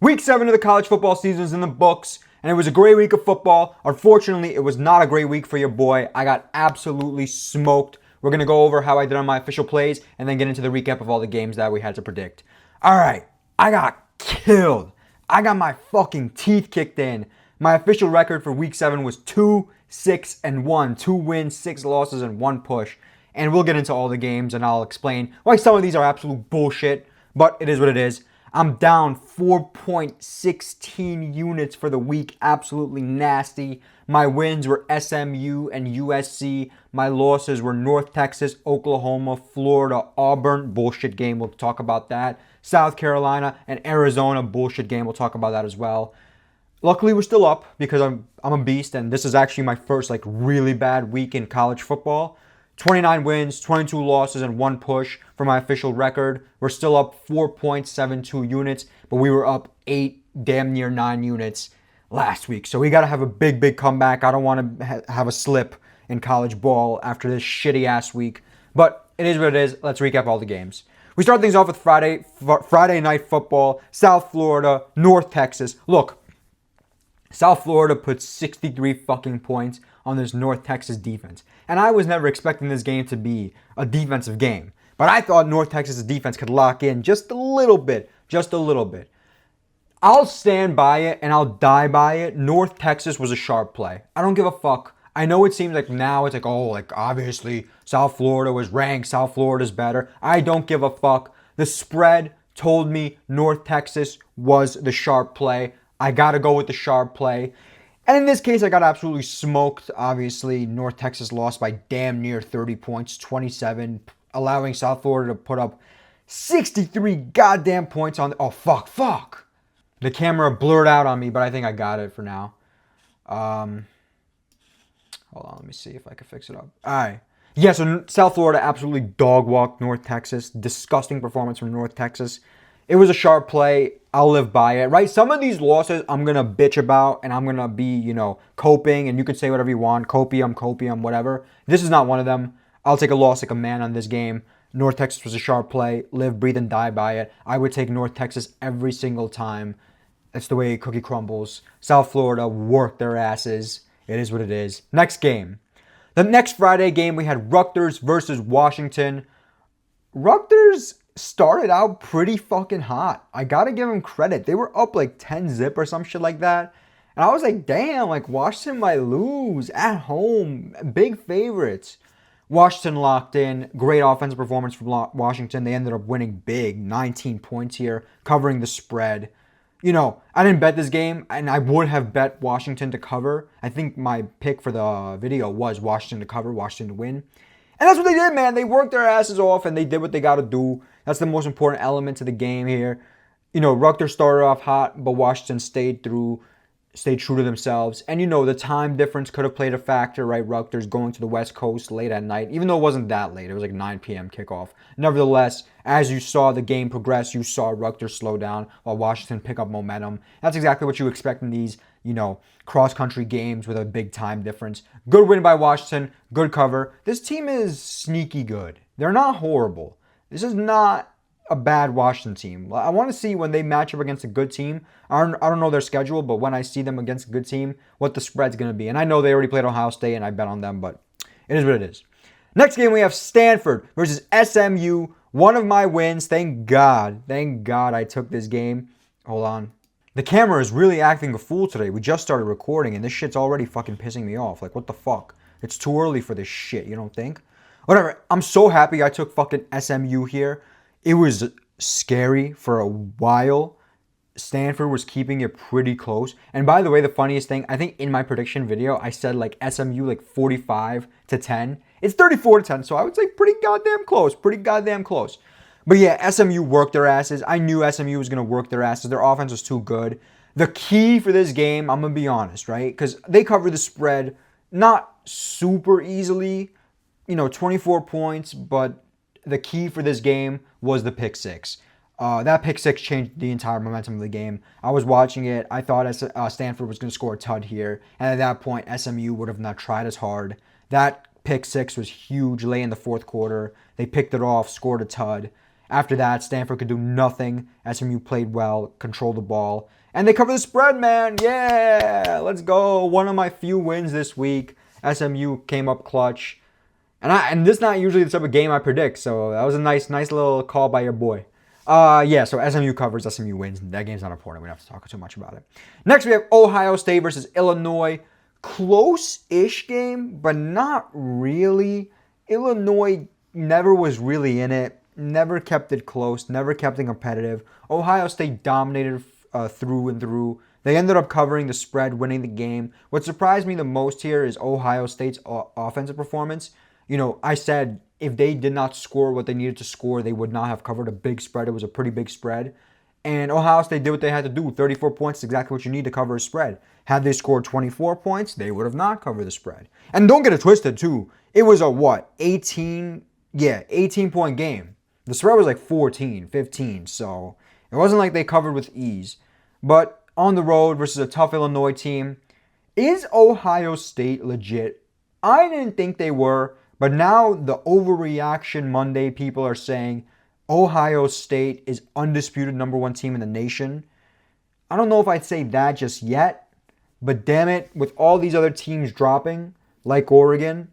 Week 7 of the college football season is in the books, and it was a great week of football. Unfortunately, it was not a great week for your boy. I got absolutely smoked. We're going to go over how I did on my official plays and then get into the recap of all the games that we had to predict. All right, I got killed. I got my fucking teeth kicked in. My official record for week 7 was 2-6-1. 2 wins, 6 losses, and 1 push. And we'll get into all the games and I'll explain why some of these are absolute bullshit, but it is what it is. I'm down 4.16 units for the week. Absolutely nasty. My wins were SMU and USC. My losses were North Texas, Oklahoma, Florida, Auburn. Bullshit game. We'll talk about that. South Carolina and Arizona. Bullshit game. We'll talk about that as well. Luckily, we're still up because I'm a beast, and this is actually my first really bad week in college football. 29 wins, 22 losses, and 1 push for my official record. We're still up 4.72 units, but we were up 8, damn near 9 units last week. So we got to have a big comeback. I don't want to have a slip in college ball after this shitty-ass week. But it is what it is. Let's recap all the games. We start things off with Friday night football, South Florida, North Texas. Look, South Florida put 63 fucking points on this North Texas defense. And I was never expecting this game to be a defensive game. But I thought North Texas' defense could lock in just a little bit. Just a little bit. I'll stand by it and I'll die by it. North Texas was a sharp play. I don't give a fuck. I know it seems like now it's obviously South Florida was ranked. South Florida's better. I don't give a fuck. The spread told me North Texas was the sharp play. I got to go with the sharp play. And in this case, I got absolutely smoked. Obviously, North Texas lost by damn near 30 points, 27, allowing South Florida to put up 63 goddamn points on... Oh, fuck. The camera blurred out on me, but I think I got it for now. Hold on, let me see if I can fix it up. All right. Yeah, so South Florida absolutely dog-walked North Texas. Disgusting performance from North Texas. It was a sharp play. I'll live by it, right? Some of these losses I'm going to bitch about and I'm going to be, coping, and you can say whatever you want. Copium, whatever. This is not one of them. I'll take a loss like a man on this game. North Texas was a sharp play. Live, breathe, and die by it. I would take North Texas every single time. That's the way cookie crumbles. South Florida worked their asses. It is what it is. Next game. The next Friday game, we had Rutgers versus Washington. Rutgers started out pretty fucking hot. I gotta give them credit. They were up 10-0 or some shit like that. And I was like, damn, Washington might lose at home. Big favorites. Washington locked in. Great offensive performance from Washington. They ended up winning big. 19 points here, covering the spread. I didn't bet this game, and I would have bet Washington to cover. I think my pick for the video was Washington to cover, Washington to win. And that's what they did, man. They worked their asses off, and they did what they got to do. That's the most important element to the game here. Rutgers started off hot, but Washington stayed true to themselves. And, the time difference could have played a factor, right? Rutgers going to the West Coast late at night, even though it wasn't that late. It was 9 p.m. kickoff. Nevertheless, as you saw the game progress, you saw Rutgers slow down while Washington pick up momentum. That's exactly what you expect in these, cross-country games with a big time difference. Good win by Washington. Good cover. This team is sneaky good. They're not horrible. This is not a bad Washington team. I want to see when they match up against a good team. I don't know their schedule, but when I see them against a good team, what the spread's going to be. And I know they already played Ohio State, and I bet on them, but it is what it is. Next game, we have Stanford versus SMU. One of my wins. Thank God I took this game. Hold on. The camera is really acting a fool today. We just started recording, and this shit's already fucking pissing me off. What the fuck? It's too early for this shit, you don't think? Whatever. I'm so happy I took fucking SMU here. It was scary for a while. Stanford was keeping it pretty close. And by the way, the funniest thing, I think in my prediction video, I said SMU 45-10. It's 34-10, so I would say pretty goddamn close. But yeah, SMU worked their asses. I knew SMU was going to work their asses. Their offense was too good. The key for this game, I'm going to be honest, right? Because they covered the spread not super easily, 24 points, but the key for this game was the pick six. That pick six changed the entire momentum of the game. I was watching it. I thought Stanford was going to score a tud here. And at that point, SMU would have not tried as hard. That pick six was huge late in the fourth quarter. They picked it off, scored a tud. After that, Stanford could do nothing. SMU played well, controlled the ball. And they covered the spread, man. Yeah, let's go. One of my few wins this week. SMU came up clutch. And this is not usually the type of game I predict. So that was a nice little call by your boy. Yeah, so SMU covers, SMU wins. That game's not important. We don't have to talk too much about it. Next, we have Ohio State versus Illinois. Close-ish game, but not really. Illinois never was really in it. Never kept it close. Never kept it competitive. Ohio State dominated through and through. They ended up covering the spread, winning the game. What surprised me the most here is Ohio State's offensive performance. You know, I said if they did not score what they needed to score, they would not have covered a big spread. It was a pretty big spread. And Ohio State did what they had to do. 34 points is exactly what you need to cover a spread. Had they scored 24 points, they would have not covered the spread. And don't get it twisted, too. It was a, 18-point game. The spread was like 14, 15, so it wasn't like they covered with ease. But on the road versus a tough Illinois team, is Ohio State legit? I didn't think they were, but now the overreaction Monday people are saying Ohio State is undisputed number one team in the nation. I don't know if I'd say that just yet, but damn it, with all these other teams dropping, like Oregon,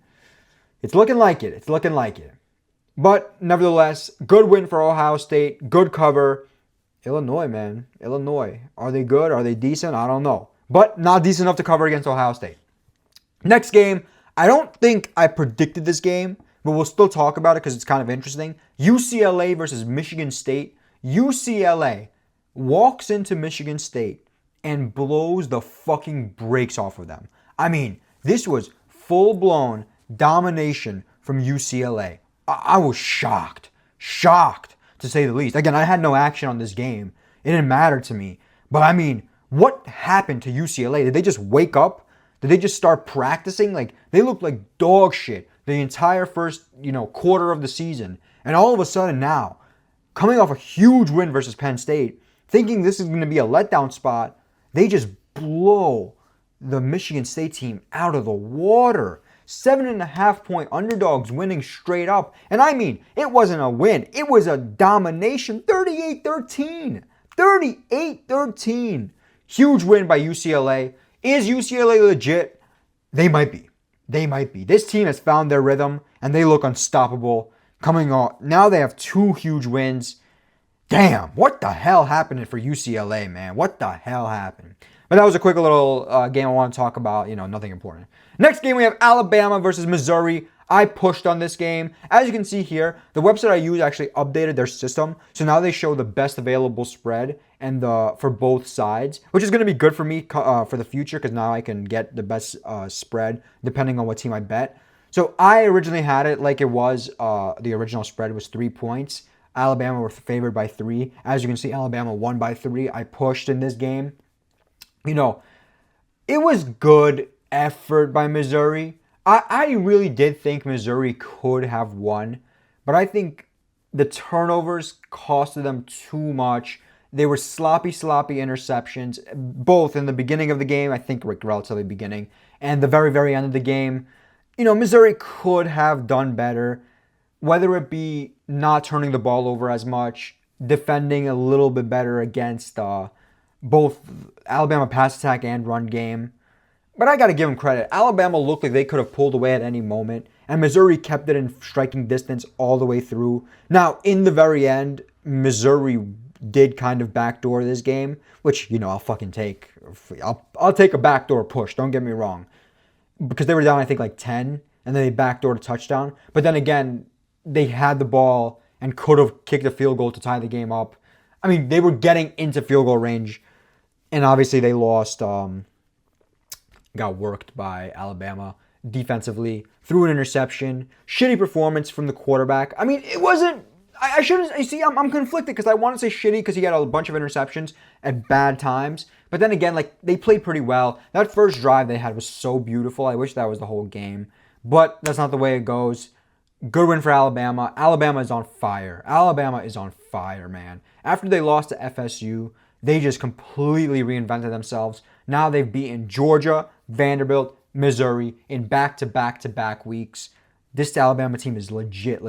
it's looking like it. It's looking like it. But nevertheless, good win for Ohio State. Good cover. Illinois, man. Illinois. Are they good? Are they decent? I don't know. But not decent enough to cover against Ohio State. Next game, I don't think I predicted this game, but we'll still talk about it because it's kind of interesting. UCLA versus Michigan State. UCLA walks into Michigan State and blows the fucking brakes off of them. I mean, this was full-blown domination from UCLA. I was shocked to say the least. Again, I had no action on this game. It didn't matter to me. But I mean, what happened to UCLA? Did they just wake up? Did they just start practicing? Like, they looked like dog shit the entire first, quarter of the season. And all of a sudden now, coming off a huge win versus Penn State, thinking this is going to be a letdown spot, they just blow the Michigan State team out of the water. 7.5-point underdogs winning straight up. And I mean, it wasn't a win. It was a domination. 38-13. 38-13. Huge win by UCLA. Is UCLA legit? They might be. They might be. This team has found their rhythm, and they look unstoppable. Coming on. Now they have 2 huge wins. Damn, what the hell happened for UCLA, man? What the hell happened? But that was a quick little game I want to talk about. Nothing important. Next game, we have Alabama versus Missouri. I pushed on this game. As you can see here, the website I use actually updated their system. So now they show the best available spread and for both sides, which is going to be good for me for the future because now I can get the best spread depending on what team I bet. So I originally had it like it was. The original spread was 3 points. Alabama were favored by 3. As you can see, Alabama won by 3. I pushed in this game. It was good effort by Missouri. I really did think Missouri could have won, but I think the turnovers costed them too much. They were sloppy interceptions, both in the beginning of the game, I think relatively beginning, and the very, very end of the game. Missouri could have done better, whether it be not turning the ball over as much, defending a little bit better against both Alabama pass attack and run game. But I got to give them credit. Alabama looked like they could have pulled away at any moment, and Missouri kept it in striking distance all the way through. Now, in the very end, Missouri did kind of backdoor this game, which, I'll fucking take. I'll take a backdoor push, don't get me wrong. Because they were down, I think, like 10, and then they backdoored a touchdown. But then again, they had the ball and could have kicked a field goal to tie the game up. I mean, they were getting into field goal range, and obviously they lost. Got worked by Alabama defensively, threw an interception, shitty performance from the quarterback. I mean, it wasn't, I shouldn't, see, I'm conflicted because I want to say shitty because he had a bunch of interceptions at bad times. But then again, they played pretty well. That first drive they had was so beautiful. I wish that was the whole game. But that's not the way it goes. Good win for Alabama. Alabama is on fire. Alabama is on fire, man. After they lost to FSU, they just completely reinvented themselves. Now they've beaten Georgia, Vanderbilt, Missouri in back-to-back-to-back weeks. This Alabama team is legit.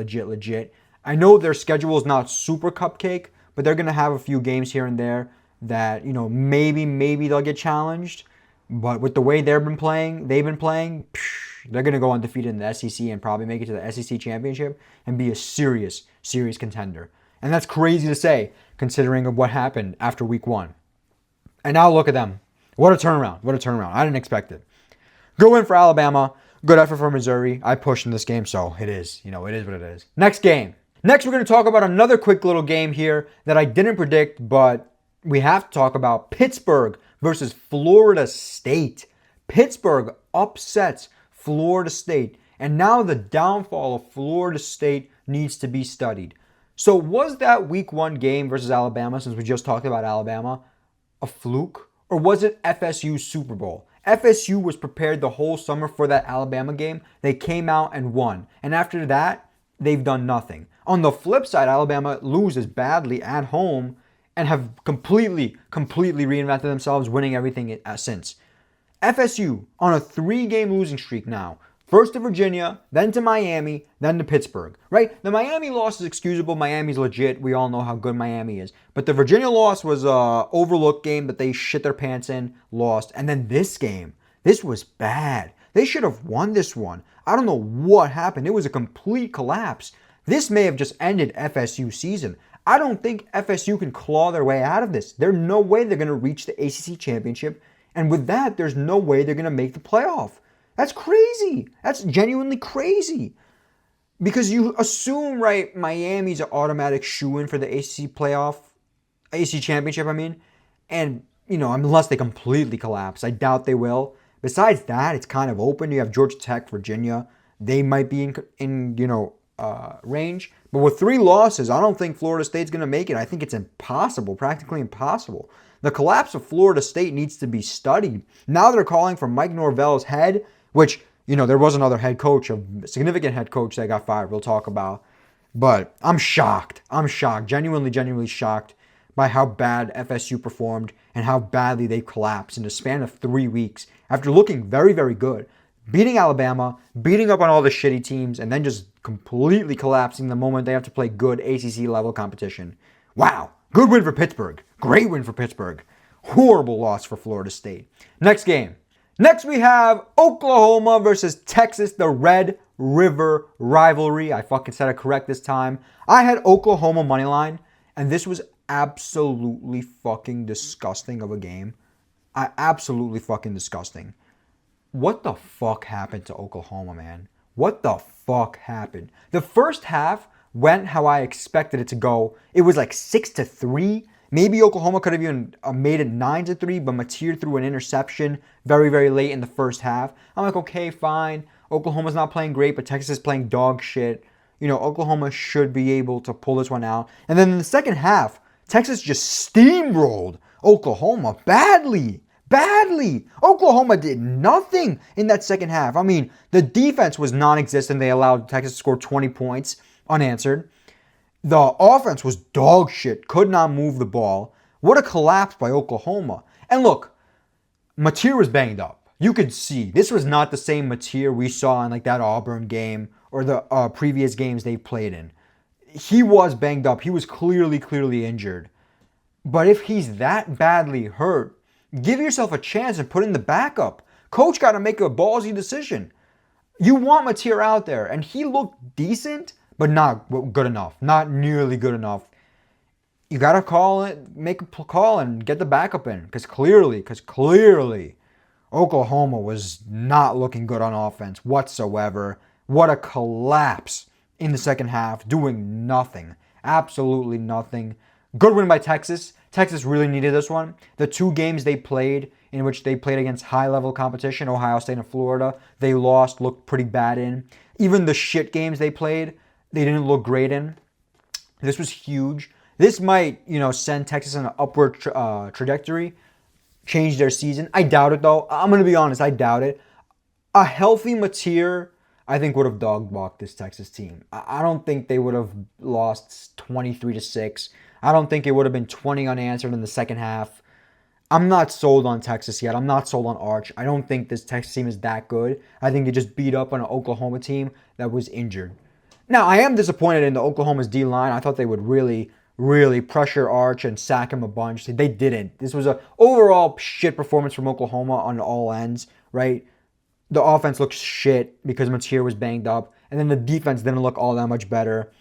I know their schedule is not super cupcake, but they're going to have a few games here and there that, maybe they'll get challenged. But with the way they've been playing, they're going to go undefeated in the SEC and probably make it to the SEC championship and be a serious, serious contender. And that's crazy to say, considering of what happened after week 1. And now look at them. What a turnaround. What a turnaround. I didn't expect it. Good win for Alabama. Good effort for Missouri. I pushed in this game, so it is. It is what it is. Next game. Next, we're going to talk about another quick little game here that I didn't predict, but we have to talk about Pittsburgh versus Florida State. Pittsburgh upsets Florida State, and now the downfall of Florida State needs to be studied. So was that week 1 game versus Alabama, since we just talked about Alabama, a fluke? Or was it FSU's Super Bowl? FSU was prepared the whole summer for that Alabama game. They came out and won. And after that, they've done nothing. On the flip side, Alabama loses badly at home and have completely reinvented themselves, winning everything since. FSU on a 3-game losing streak now. First to Virginia, then to Miami, then to Pittsburgh, right? The Miami loss is excusable. Miami's legit. We all know how good Miami is. But the Virginia loss was an overlooked game that they shit their pants in, lost. And then this game, this was bad. They should have won this one. I don't know what happened. It was a complete collapse. This may have just ended FSU's season. I don't think FSU can claw their way out of this. There's no way they're going to reach the ACC championship. And with that, there's no way they're going to make the playoff. That's crazy. That's genuinely crazy. Because you assume, right, Miami's an automatic shoo-in for the ACC championship, And, unless they completely collapse. I doubt they will. Besides that, it's kind of open. You have Georgia Tech, Virginia. They might be in range. But with 3 losses, I don't think Florida State's going to make it. I think it's impossible, practically impossible. The collapse of Florida State needs to be studied. Now they're calling for Mike Norvell's head, which, there was another head coach, a significant head coach that got fired we'll talk about. But I'm shocked. Genuinely shocked by how bad FSU performed and how badly they collapsed in a span of 3 weeks after looking very, very good. Beating Alabama, beating up on all the shitty teams, and then just completely collapsing the moment they have to play good ACC-level competition. Wow. Good win for Pittsburgh. Great win for Pittsburgh. Horrible loss for Florida State. Next game. Next we have Oklahoma versus Texas, the Red River rivalry. I fucking said it correct this time. I had Oklahoma moneyline, and this was absolutely fucking disgusting of a game. Absolutely fucking disgusting. What the fuck happened to Oklahoma, man? What the fuck happened? The first half went how I expected it to go. It was like 6-3. Maybe Oklahoma could have even made it 9-3, but Mateer threw an interception very, very late in the first half. I'm like, okay, fine. Oklahoma's not playing great, but Texas is playing dog shit. Oklahoma should be able to pull this one out. And then in the second half, Texas just steamrolled Oklahoma badly. Oklahoma did nothing in that second half. The defense was non-existent. They allowed Texas to score 20 points unanswered. The offense was dog shit. Could not move the ball. What a collapse by Oklahoma. And look, Mateer was banged up. You could see this was not the same Mateer we saw in that Auburn game or the previous games they played in. He was banged up. He was clearly injured. But if he's that badly hurt, give yourself a chance and put in the backup. Coach got to make a ballsy decision. You want Mateer out there, and he looked decent, but not good enough. Not nearly good enough. You got to make a call and get the backup in. Because clearly, Oklahoma was not looking good on offense whatsoever. What a collapse in the second half, doing nothing. Absolutely nothing. Good win by Texas. Texas really needed this one. The 2 games they played, in which they played against high-level competition, Ohio State and Florida, they lost, looked pretty bad in. Even the shit games they played, they didn't look great in. This was huge. This might, send Texas on an upward trajectory, change their season. I doubt it, though. I'm going to be honest, I doubt it. A healthy Mateer, I think, would have dog-walked this Texas team. I don't think they would have lost 23-6. I don't think it would have been 20 unanswered in the second half. I'm not sold on Texas yet. I'm not sold on Arch. I don't think this Texas team is that good. I think they just beat up on an Oklahoma team that was injured. Now, I am disappointed in the Oklahoma's D-line. I thought they would really, really pressure Arch and sack him a bunch. They didn't. This was an overall shit performance from Oklahoma on all ends, right? The offense looks shit because Mateer was banged up, and then the defense didn't look all that much better.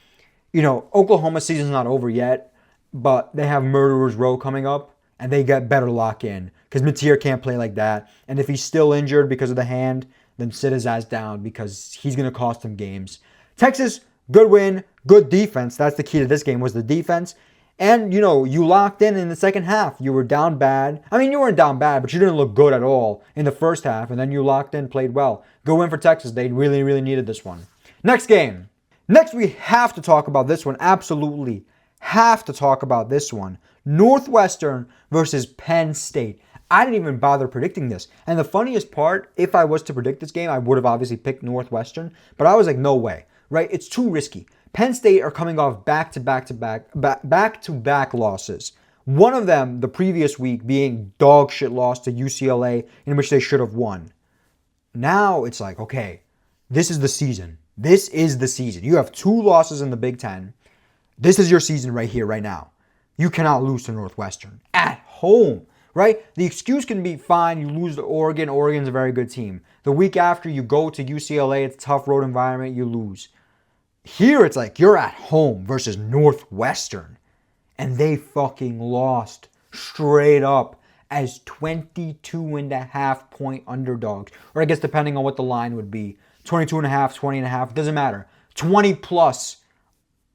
Oklahoma's season's not over yet, but they have Murderers Row coming up, and they get better lock in because Mateer can't play like that. And if he's still injured because of the hand, then sit his ass down because he's going to cost him games. Texas, good win, good defense. That's the key to this game was the defense. And, you locked in the second half. You were down bad. I mean, you weren't down bad, but you didn't look good at all in the first half. And then you locked in, played well. Good win for Texas. They really, really needed this one. Next game. Next, we have to talk about this one. Absolutely have to talk about this one. Northwestern versus Penn State. I didn't even bother predicting this. And the funniest part, if I was to predict this game, I would have obviously picked Northwestern. But I was like, no way, right? It's too risky. Penn State are coming off back-to-back losses. One of them, the previous week, being dog shit loss to UCLA, in which they should have won. Now it's like, okay, this is the season. This is the season. You have 2 losses in the Big Ten. This is your season right here, right now. You cannot lose to Northwestern at home, right? The excuse can be fine. You lose to Oregon. Oregon's a very good team. The week after, you go to UCLA. It's a tough road environment. You lose. Here, it's like you're at home versus Northwestern. And they fucking lost straight up as 22.5 point underdogs. Or I guess depending on what the line would be. 22.5, 20.5, doesn't matter. 20 plus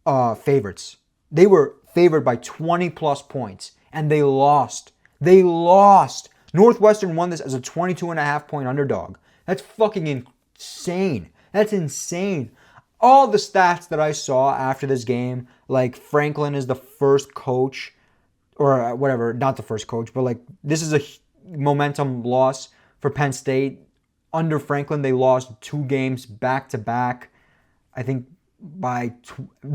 favorites. They were favored by 20 plus points. And they lost. They lost. Northwestern won this as a 22.5 point underdog. That's fucking insane. That's insane. All the stats that I saw after this game, like Franklin is the first coach, or whatever, not the first coach, but like this is a momentum loss for Penn State. Under Franklin, they lost 2 games back to back. I think by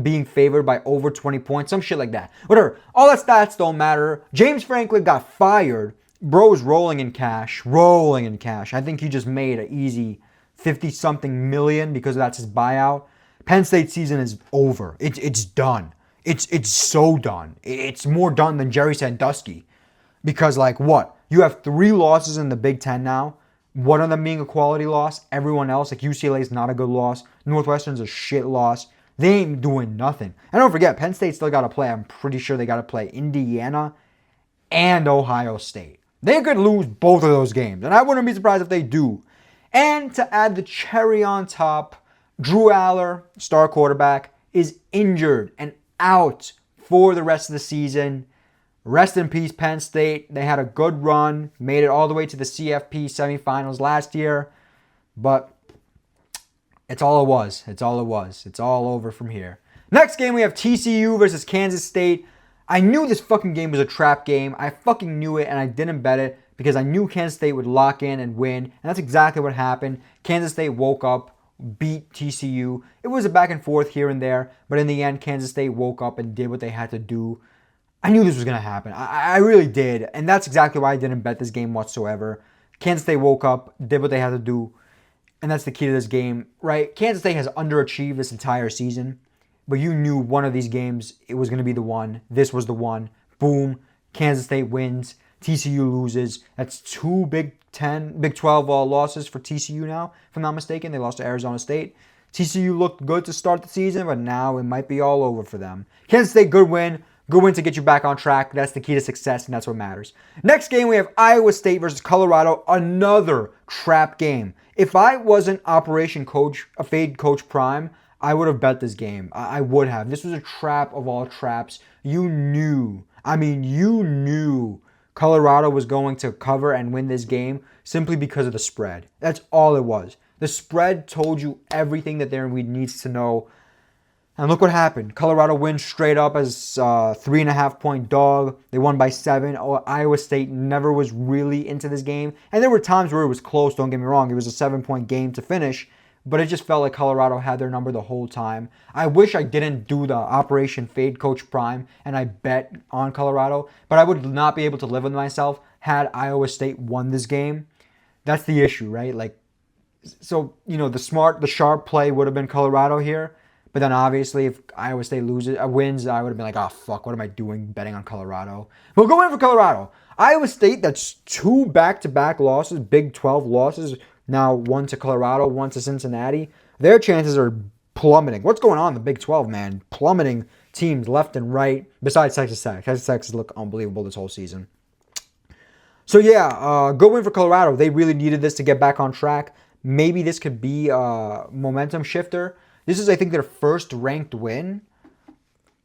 being favored by over 20 points, some shit like that. Whatever. All that stats don't matter. James Franklin got fired. Bro's rolling in cash. I think he just made an easy 50-something million because that's his buyout. Penn State season is over. It's done. It's so done. It's more done than Jerry Sandusky. Because like what? You have 3 losses in the Big Ten now. One of them being a quality loss. Everyone else, like UCLA is not a good loss. Northwestern's a shit loss. They ain't doing nothing. And don't forget, Penn State still got to play. I'm pretty sure they got to play Indiana and Ohio State. They could lose both of those games. And I wouldn't be surprised if they do. And to add the cherry on top, Drew Aller, star quarterback, is injured and out for the rest of the season. Rest in peace, Penn State. They had a good run, made it all the way to the CFP semifinals last year, but it's all it was. It's all over from here. Next game, we have TCU versus Kansas State. I knew this fucking game was a trap game. I fucking knew it, and I didn't bet it because I knew Kansas State would lock in and win, and that's exactly what happened. Kansas State woke up, beat TCU. It was a back and forth here and there, but in the end, Kansas State woke up and did what they had to do. I knew this was going to happen. I really did, and that's exactly why I didn't bet this game whatsoever. Kansas State woke up, did what they had to do, and that's the key to this game, right? Kansas State has underachieved this entire season, but you knew one of these games, it was going to be the one. This was the one. Boom. Kansas State wins. TCU loses. That's 2 Big 12 losses for TCU now, if I'm not mistaken. They lost to Arizona State. TCU looked good to start the season, but now it might be all over for them. Kansas State, good win. Good win to get you back on track. That's the key to success, and that's what matters. Next game, we have Iowa State versus Colorado. Another trap game. If I wasn't Operation Coach, a Fade Coach Prime, I would have bet this game. I would have. This was a trap of all traps. You knew Colorado was going to cover and win this game simply because of the spread. That's all it was. The spread told you everything that there needs to know. And look what happened. Colorado wins straight up as a 3.5 point dog. They won by 7. Iowa State never was really into this game. And there were times where it was close, don't get me wrong. It was a 7-point game to finish. But it just felt like Colorado had their number the whole time. I wish I didn't do the Operation Fade Coach Prime and I bet on Colorado. But I would not be able to live with myself had Iowa State won this game. That's the issue, right? So, the sharp play would have been Colorado here. But then obviously if Iowa State wins, I would have been like, oh fuck, what am I doing betting on Colorado? But go in for Colorado. Iowa State, that's 2 back-to-back losses, Big 12 losses. Now one to Colorado, one to Cincinnati. Their chances are plummeting. What's going on in the Big 12, man? Plummeting teams left and right. Besides Texas Tech. Texas Tech has looked unbelievable this whole season. So yeah, go win for Colorado. They really needed this to get back on track. Maybe this could be a momentum shifter. This is, I think, their first ranked win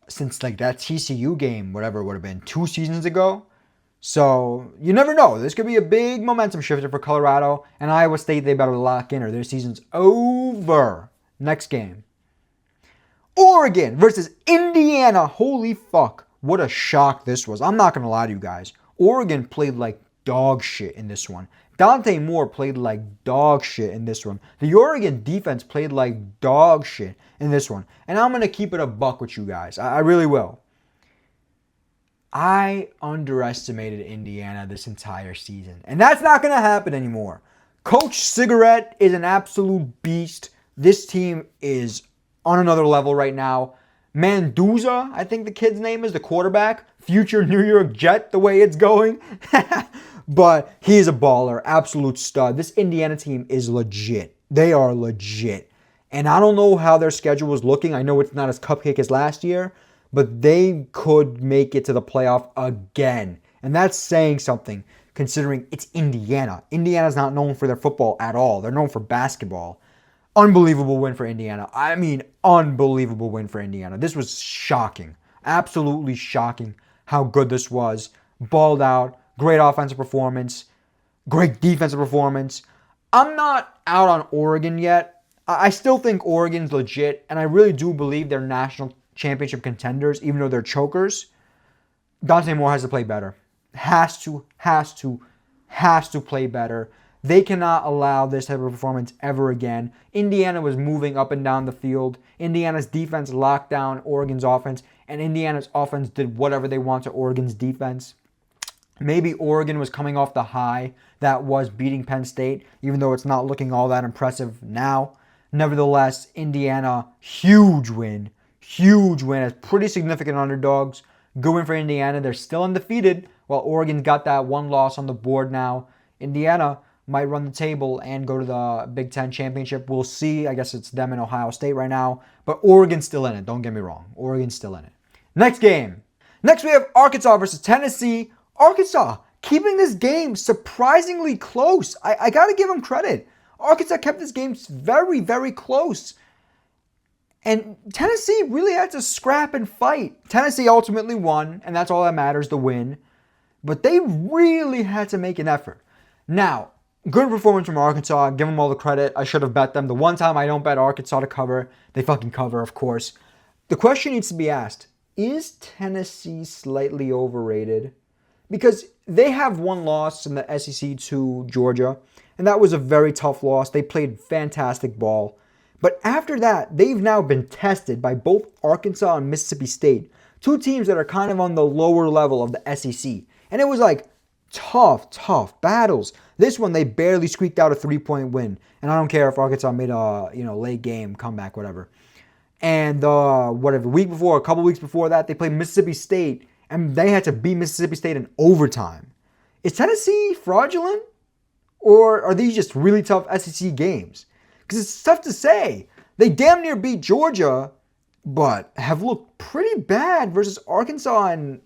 since like that TCU game, whatever it would have been, 2 seasons ago. So you never know. This could be a big momentum shifter for Colorado. And Iowa State, they better lock in or their season's over. Next game. Oregon versus Indiana. Holy fuck. What a shock this was. I'm not going to lie to you guys. Oregon played like dog shit in this one. Dante Moore played like dog shit in this one. The Oregon defense played like dog shit in this one. And I'm going to keep it a buck with you guys. I really will. I underestimated Indiana this entire season. And that's not going to happen anymore. Coach Cigarette is an absolute beast. This team is on another level right now. Mendoza, I think the kid's name is, the quarterback. Future New York Jet, the way it's going. But he's a baller, absolute stud. This Indiana team is legit. They are legit. And I don't know how their schedule is looking. I know it's not as cupcake as last year, but they could make it to the playoff again. And that's saying something, considering it's Indiana. Indiana's not known for their football at all. They're known for basketball. Unbelievable win for Indiana. I mean, unbelievable win for Indiana. This was shocking. Absolutely shocking how good this was. Balled out. Great offensive performance. Great defensive performance. I'm not out on Oregon yet. I still think Oregon's legit, and I really do believe they're national championship contenders, even though they're chokers. Dante Moore has to play better. Has to play better. They cannot allow this type of performance ever again. Indiana was moving up and down the field. Indiana's defense locked down Oregon's offense, and Indiana's offense did whatever they want to Oregon's defense. Maybe Oregon was coming off the high that was beating Penn State, even though it's not looking all that impressive now. Nevertheless, Indiana, huge win. Huge win as pretty significant underdogs. Good win for Indiana. They're still undefeated, while Oregon's got that one loss on the board now. Indiana might run the table and go to the Big Ten championship. We'll see. I guess it's them and Ohio State right now. But Oregon's still in it. Don't get me wrong. Oregon's still in it. Next game. Next we have Arkansas versus Tennessee. Arkansas keeping this game surprisingly close. I got to give them credit. Arkansas kept this game very, very close. And Tennessee really had to scrap and fight. Tennessee ultimately won, and that's all that matters, the win. But they really had to make an effort. Now, good performance from Arkansas. Give them all the credit. I should have bet them. The one time I don't bet Arkansas to cover, they fucking cover, of course. The question needs to be asked, is Tennessee slightly overrated? Because they have one loss in the SEC to Georgia, and that was a very tough loss. They played fantastic ball. But after that, they've now been tested by both Arkansas and Mississippi State, 2 teams that are kind of on the lower level of the SEC. And it was like tough battles. This one, they barely squeaked out a 3-point win. And I don't care if Arkansas made a late game comeback, whatever. And a couple weeks before that, they played Mississippi State, and they had to beat Mississippi State in overtime. Is Tennessee fraudulent? Or are these just really tough SEC games? Because it's tough to say. They damn near beat Georgia, but have looked pretty bad versus Arkansas and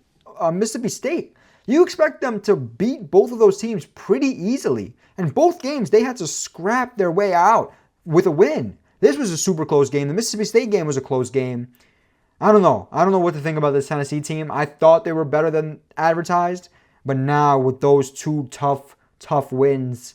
Mississippi State. You expect them to beat both of those teams pretty easily. And both games, they had to scrap their way out with a win. This was a super close game. The Mississippi State game was a close game. I don't know. I don't know what to think about this Tennessee team. I thought they were better than advertised. But now with those 2 tough wins,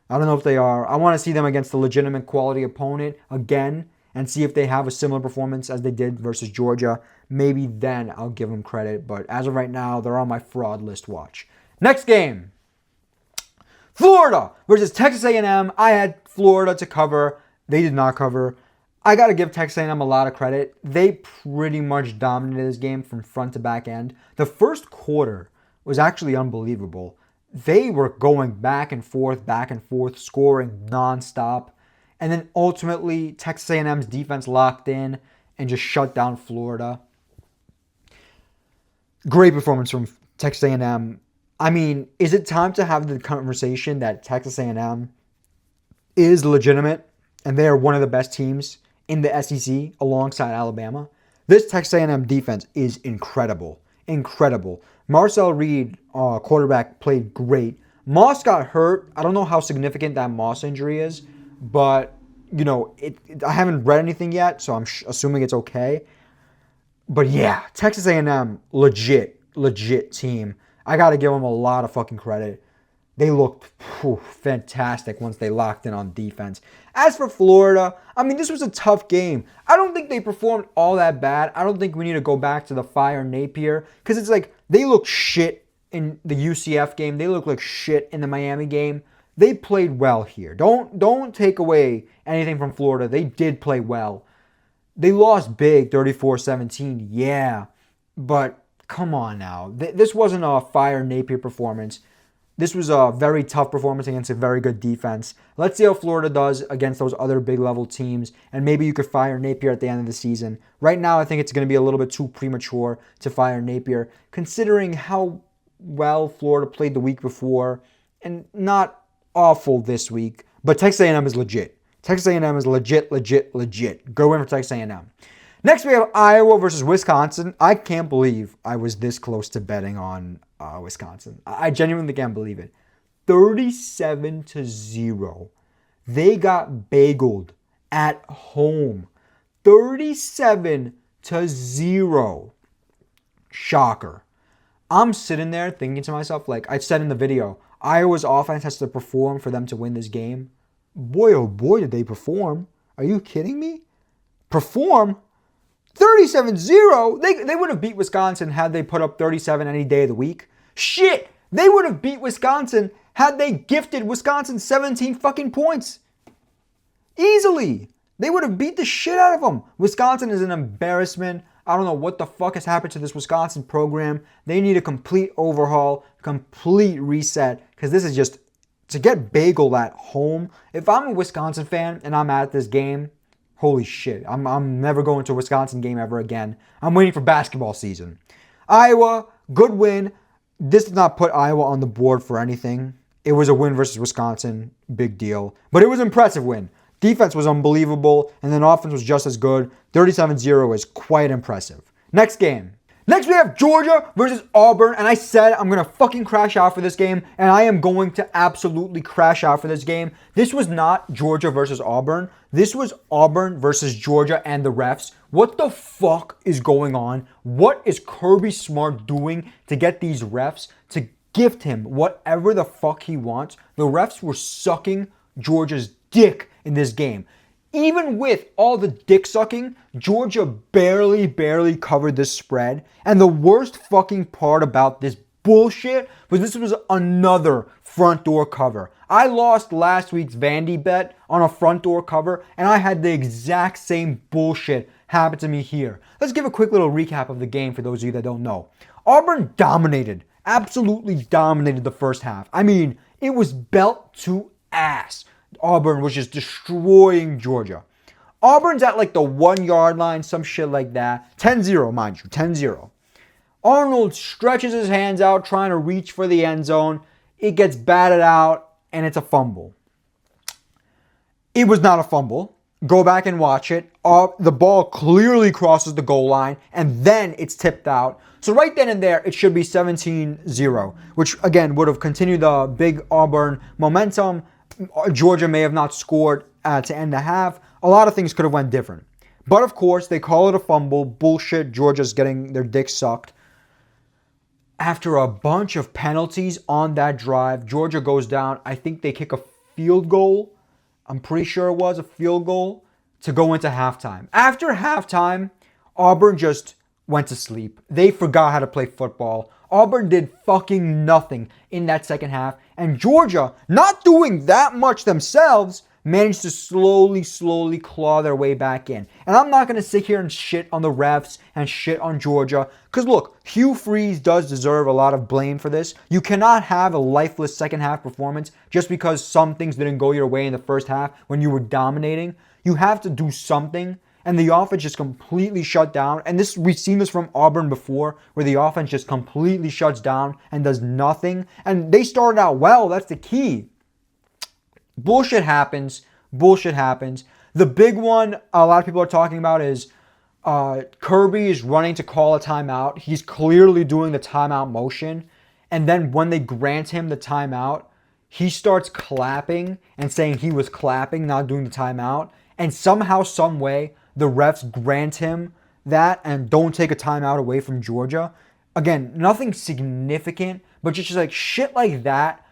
I don't know if they are. I want to see them against a legitimate quality opponent again and see if they have a similar performance as they did versus Georgia. Maybe then I'll give them credit. But as of right now, they're on my fraud list watch. Next game. Florida versus Texas A&M. I had Florida to cover. They did not cover. I got to give Texas A&M a lot of credit. They pretty much dominated this game from front to back end. The first quarter was actually unbelievable. They were going back and forth, scoring nonstop. And then ultimately, Texas A&M's defense locked in. and just shut down Florida. Great performance from Texas A&M. I mean, is it time to have the conversation that Texas A&M is legitimate and they are one of the best teams in the SEC alongside Alabama? This Texas A&M defense is incredible. Incredible. Marcel Reed, quarterback, played great. Moss got hurt. I don't know how significant that Moss injury is, but, you know, I haven't read anything yet, so I'm assuming it's okay. But yeah, Texas A&M, legit team. I got to give them a lot of fucking credit. They looked fantastic once they locked in on defense. As for Florida, I mean, this was a tough game. I don't think they performed all that bad. I don't think we need to go back to the Fire Napier, because it's like they look shit in the UCF game. They look like shit in the Miami game. They played well here. Don't take away anything from Florida. They did play well. They lost big, 34-17, yeah. But come on now. This wasn't a Fire Napier performance. This was a very tough performance against a very good defense. Let's see how Florida does against those other big level teams, and maybe you could fire Napier at the end of the season. Right now, I think it's going to be a little bit too premature to fire Napier, considering how well Florida played the week before, and not awful this week. But Texas A&M is legit. Texas A&M is legit. Go win for Texas A&M. Next, we have Iowa versus Wisconsin. I can't believe I was this close to betting on Wisconsin. I genuinely can't believe it. 37-0. They got bageled at home. 37-0. Shocker. I'm sitting there thinking to myself, like I said in the video, Iowa's offense has to perform for them to win this game. Boy, oh boy, did they perform. Are you kidding me? Perform? 37-0? They would have beat Wisconsin had they put up 37 any day of the week. Shit! They would have beat Wisconsin had they gifted Wisconsin 17 fucking points. Easily. They would have beat the shit out of them. Wisconsin is an embarrassment. I don't know what the fuck has happened to this Wisconsin program. They need a complete overhaul, complete reset, because this is just to get bageled at home. If I'm a Wisconsin fan and I'm at this game, holy shit, I'm never going to a Wisconsin game ever again. I'm waiting for basketball season. Iowa, good win. This did not put Iowa on the board for anything. It was a win versus Wisconsin, big deal. But it was an impressive win. Defense was unbelievable, and then offense was just as good. 37-0 is quite impressive. Next game. Next we have Georgia versus Auburn, and I said I'm going to fucking crash out for this game, and I am going to absolutely crash out for this game. This was not Georgia versus Auburn. This was Auburn versus Georgia and the refs. What the fuck is going on? What is Kirby Smart doing to get these refs to gift him whatever the fuck he wants? The refs were sucking Georgia's dick in this game. Even with all the dick sucking, Georgia barely covered this spread. And the worst fucking part about this bullshit was this was another front door cover. I lost last week's Vandy bet on a front door cover, and I had the exact same bullshit happen to me here. Let's give a quick little recap of the game for those of you that don't know. Auburn dominated, absolutely dominated the first half. I mean, it was belt to ass. Auburn was just destroying Georgia. Auburn's at like the 1 yard line, some shit like that. 10-0, mind you, 10-0. Arnold stretches his hands out trying to reach for the end zone. It gets batted out, and it's a fumble. It was not a fumble. Go back and watch it. The ball clearly crosses the goal line, and then it's tipped out. So right then and there, it should be 17-0, which again would have continued the big Auburn momentum. Georgia may have not scored to end the half. A lot of things could have went different. But of course, they call it a fumble. Bullshit. Georgia's getting their dick sucked. After a bunch of penalties on that drive, Georgia goes down. I think they kick a field goal. I'm pretty sure it was a field goal to go into halftime. After halftime, Auburn just went to sleep. They forgot how to play football. Auburn did fucking nothing in that second half. And Georgia, not doing that much themselves, managed to slowly claw their way back in. And I'm not going to sit here and shit on the refs and shit on Georgia. Because look, Hugh Freeze does deserve a lot of blame for this. You cannot have a lifeless second half performance just because some things didn't go your way in the first half when you were dominating. You have to do something. and the offense just completely shut down. And we've seen this from Auburn before, where the offense just completely shuts down and does nothing. And they started out well. That's the key. Bullshit happens. Bullshit happens. The big one a lot of people are talking about is Kirby is running to call a timeout. He's clearly doing the timeout motion. And then when they grant him the timeout, he starts clapping and saying he was clapping, not doing the timeout. And somehow, some way, the refs grant him that and don't take a timeout away from Georgia. Again, nothing significant, but just like shit like that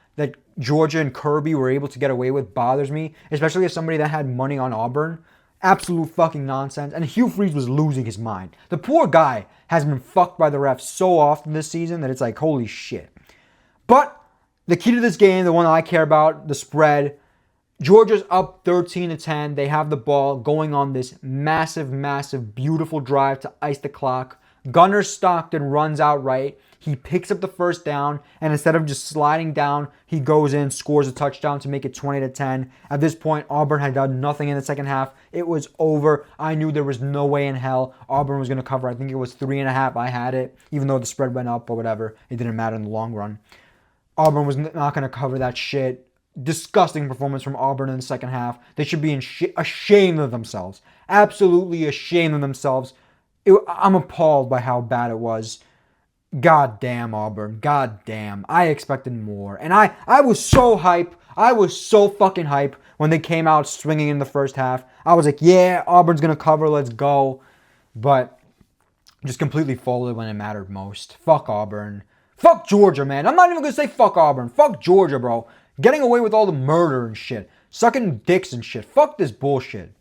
Georgia and Kirby were able to get away with bothers me, especially as somebody that had money on Auburn. Absolute fucking nonsense. And Hugh Freeze was losing his mind. The poor guy has been fucked by the refs so often this season that it's like, holy shit. But the key to this game, the one I care about, the spread, Georgia's up 13-10. They have the ball going on this massive, massive, beautiful drive to ice the clock. Gunnar Stockton runs out right. He picks up the first down, and instead of just sliding down, he goes in, scores a touchdown to make it 20-10. At this point, Auburn had done nothing in the second half. It was over. I knew there was no way in hell Auburn was going to cover. I think it was 3.5. I had it, even though the spread went up or whatever. It didn't matter in the long run. Auburn was not going to cover that shit. Disgusting performance from Auburn in the second half. They should be ashamed of themselves. Absolutely ashamed of themselves. I'm appalled by how bad it was. God damn, Auburn. God damn. I expected more. And I was so hype. I was so fucking hype when they came out swinging in the first half. I was like, yeah, Auburn's going to cover. Let's go. But just completely folded when it mattered most. Fuck Auburn. Fuck Georgia, man. I'm not even going to say fuck Auburn. Fuck Georgia, bro. Getting away with all the murder and shit. Sucking dicks and shit. Fuck this bullshit.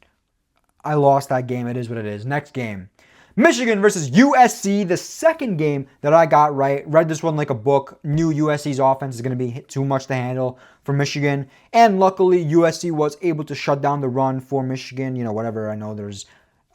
I lost that game. It is what it is. Next game. Michigan versus USC, the second game that I got right. Read this one like a book. Knew USC's offense is going to be too much to handle for Michigan. And luckily, USC was able to shut down the run for Michigan. You know, whatever. I know there's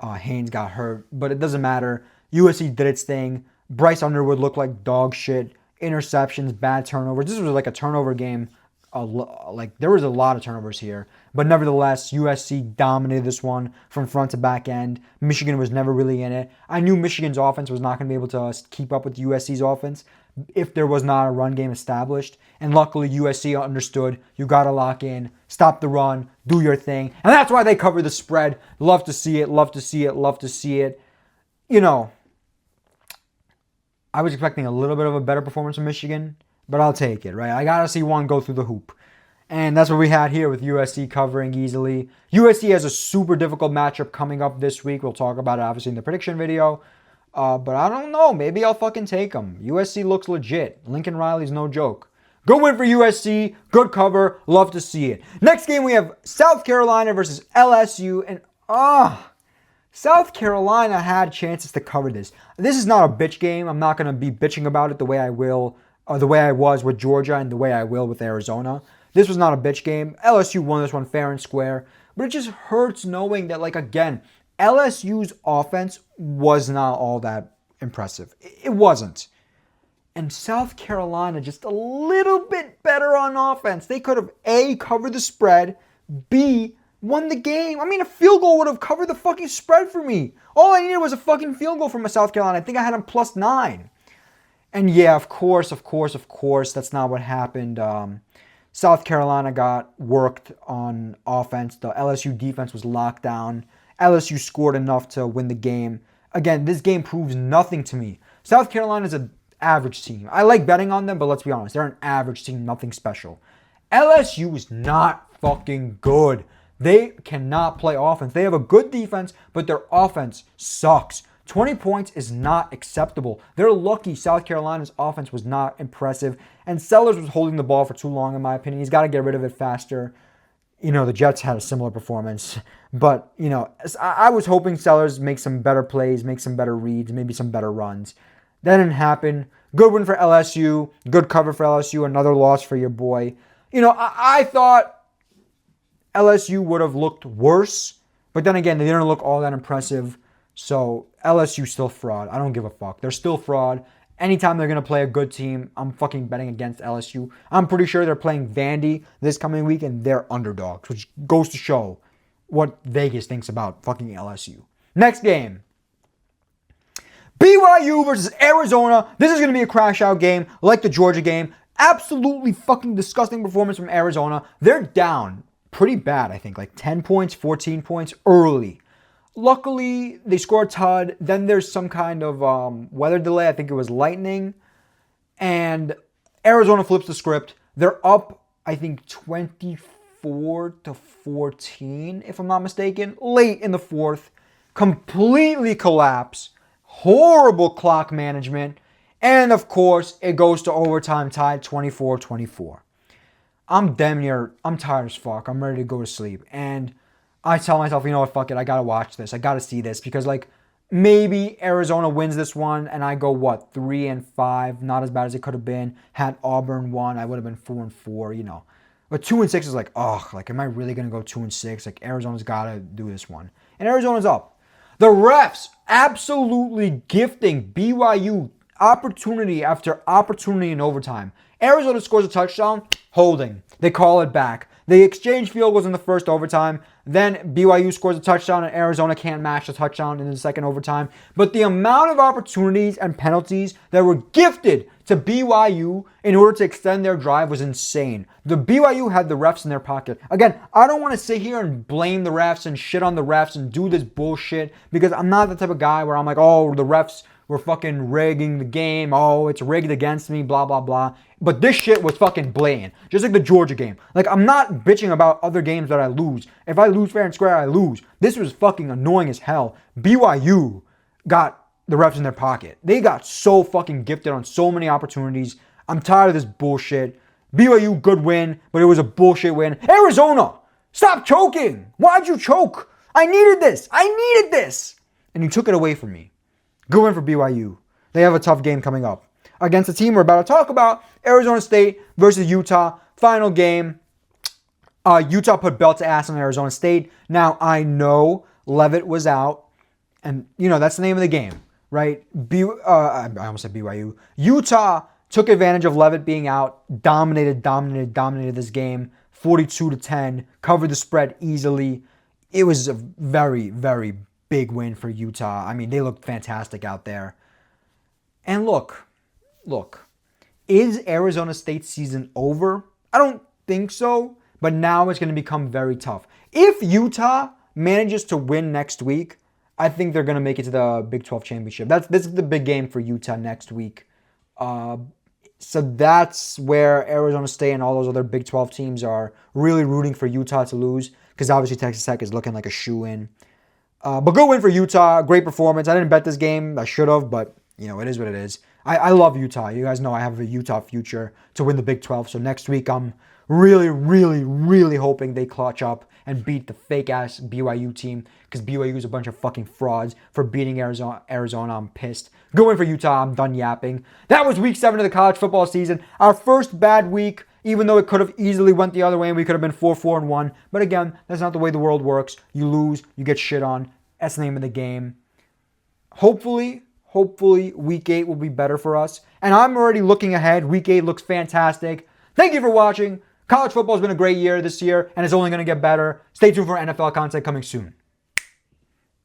Haynes got hurt, but it doesn't matter. USC did its thing. Bryce Underwood looked like dog shit. Interceptions, bad turnovers. This was like a turnover game. There was a lot of turnovers here. But nevertheless, USC dominated this one from front to back end. Michigan was never really in it. I knew Michigan's offense was not going to be able to keep up with USC's offense if there was not a run game established. And luckily, USC understood you got to lock in, stop the run, do your thing. And that's why they covered the spread. Love to see it, love to see it, love to see it. You know, I was expecting a little bit of a better performance from Michigan, but I'll take it, right? I got to see one go through the hoop. And that's what we had here with USC covering easily. USC has a super difficult matchup coming up this week. We'll talk about it, obviously, in the prediction video. But I don't know. Maybe I'll fucking take them. USC looks legit. Lincoln Riley's no joke. Good win for USC. Good cover. Love to see it. Next game, we have South Carolina versus LSU. And, South Carolina had chances to cover this. This is not a bitch game. I'm not going to be bitching about it the way I was with Georgia and the way I will with Arizona. This was not a bitch game. LSU won this one fair and square. But it just hurts knowing that, again, LSU's offense was not all that impressive. It wasn't. And South Carolina just a little bit better on offense. They could have, A, covered the spread, B, won the game. I mean, a field goal would have covered the fucking spread for me. All I needed was a fucking field goal from South Carolina. I think I had them +9. And yeah, of course, that's not what happened. South Carolina got worked on offense. The LSU defense was locked down. LSU scored enough to win the game. Again, this game proves nothing to me. South Carolina is an average team. I like betting on them, but let's be honest. They're an average team, nothing special. LSU is not fucking good. They cannot play offense. They have a good defense, but their offense sucks. 20 points is not acceptable. They're lucky South Carolina's offense was not impressive. And Sellers was holding the ball for too long, in my opinion. He's got to get rid of it faster. You know, the Jets had a similar performance. But, you know, I was hoping Sellers make some better plays, make some better reads, maybe some better runs. That didn't happen. Good win for LSU. Good cover for LSU. Another loss for your boy. You know, I thought LSU would have looked worse. But then again, they didn't look all that impressive. So LSU still fraud. I don't give a fuck. They're still fraud. Anytime they're going to play a good team, I'm fucking betting against LSU. I'm pretty sure they're playing Vandy this coming week and they're underdogs, which goes to show what Vegas thinks about fucking LSU. Next game. BYU versus Arizona. This is going to be a crash out game like the Georgia game. Absolutely fucking disgusting performance from Arizona. They're down pretty bad, I think, like 10 points, 14 points early. Luckily, they scored a ton. Then there's some kind of weather delay. I think it was lightning. And Arizona flips the script. They're up, I think, 24-14, if I'm not mistaken. Late in the fourth. Completely collapse. Horrible clock management. And, of course, it goes to overtime tied 24-24. I'm tired as fuck. I'm ready to go to sleep. And I tell myself, you know what, fuck it. I got to watch this. I got to see this. Because, like, maybe Arizona wins this one and I go, 3-5. Not as bad as it could have been. Had Auburn won, I would have been 4-4, you know. But 2-6 is like, am I really going to go 2-6? Like, Arizona's got to do this one. And Arizona's up. The refs absolutely gifting BYU opportunity after opportunity in overtime. Arizona scores a touchdown, holding. They call it back. They exchange field goals in the first overtime. Then BYU scores a touchdown and Arizona can't match the touchdown in the second overtime. But the amount of opportunities and penalties that were gifted to BYU in order to extend their drive was insane. The BYU had the refs in their pocket. Again, I don't want to sit here and blame the refs and shit on the refs and do this bullshit because I'm not the type of guy where I'm like, oh, the refs were fucking rigging the game. Oh, it's rigged against me, blah, blah, blah. But this shit was fucking blatant. Just like the Georgia game. Like, I'm not bitching about other games that I lose. If I lose fair and square, I lose. This was fucking annoying as hell. BYU got the refs in their pocket. They got so fucking gifted on so many opportunities. I'm tired of this bullshit. BYU, good win, but it was a bullshit win. Arizona, stop choking. Why'd you choke? I needed this. And you took it away from me. Good win for BYU. They have a tough game coming up against a team we're about to talk about, Arizona State versus Utah. Final game. Utah put belt to ass on Arizona State. Now, I know Leavitt was out, and, you know, that's the name of the game, right? I almost said BYU. Utah took advantage of Leavitt being out, dominated this game, 42-10, covered the spread easily. It was a very, very big win for Utah. I mean, they looked fantastic out there. And look, is Arizona State's season over? I don't think so, but now it's going to become very tough. If Utah manages to win next week, I think they're going to make it to the Big 12 championship. This is the big game for Utah next week. So that's where Arizona State and all those other Big 12 teams are really rooting for Utah to lose, because obviously Texas Tech is looking like a shoe-in. But good win for Utah. Great performance. I didn't bet this game. I should have, but, you know, it is what it is. I love Utah. You guys know I have a Utah future to win the Big 12. So next week, I'm really, really, really hoping they clutch up and beat the fake-ass BYU team, because BYU is a bunch of fucking frauds for beating Arizona. I'm pissed. Good win for Utah. I'm done yapping. That was week 7 of the college football season. Our first bad week, even though it could have easily went the other way and we could have been 4-4-1. But again, that's not the way the world works. You lose, you get shit on. That's the name of the game. Hopefully, week 8 will be better for us. And I'm already looking ahead. Week 8 looks fantastic. Thank you for watching. College football has been a great year this year, and it's only going to get better. Stay tuned for NFL content coming soon.